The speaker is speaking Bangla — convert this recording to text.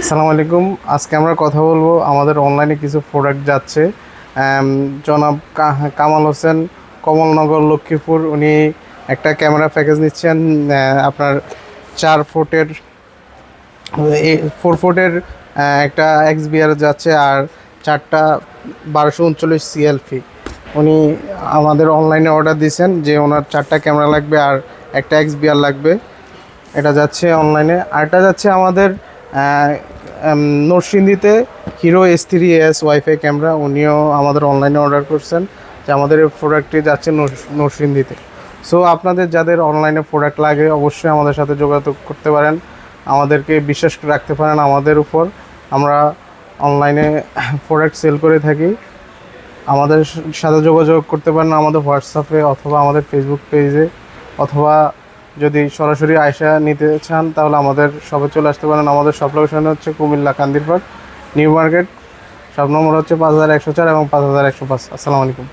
আসসালামু আলাইকুম। আজকে আমরা কথা বলবো আমাদের অনলাইনে কিছু প্রোডাক্ট যাচ্ছে। জনাব কামাল হোসেন, কমলনগর, লক্ষ্মীপুর, উনি একটা ক্যামেরা প্যাকেজ নিচ্ছেন। আপনার 4 ফুটের 4 ফুটের একটা XBR যাচ্ছে, আর 4টা 1239 CLP। উনি আমাদের অনলাইনে অর্ডার দিয়েছেন যে ওনার 4টা ক্যামেরা লাগবে আর একটা XBR লাগবে। এটা যাচ্ছে অনলাইনে। আরেকটা যাচ্ছে আমাদের নরসিংদীতে হিরো S3s ওয়াইফাই ক্যামেরা, উনিও আমাদের অনলাইনে অর্ডার করছেন যে আমাদের এই প্রোডাক্টটি যাচ্ছে নরসিংদীতে। সো আপনাদের যাদের অনলাইনে প্রোডাক্ট লাগে অবশ্যই আমাদের সাথে যোগাযোগ করতে পারেন, আমাদেরকে বিশ্বাস রাখতে পারেন আমাদের উপর। আমরা অনলাইনে প্রোডাক্ট সেল করে থাকি। আমাদের সাথে যোগাযোগ করতে পারেন আমাদের হোয়াটসঅ্যাপে অথবা আমাদের ফেসবুক পেজে, অথবা যদি সরাসরি আয়সা নিতে চান তাহলে আমাদের শপে চলে আসতে পারেন। আমাদের শপ লোকেশন হচ্ছে Comilla Kandirpar new market. Shop number হচ্ছে 5104 এবং 5105। আসসালামু আলাইকুম।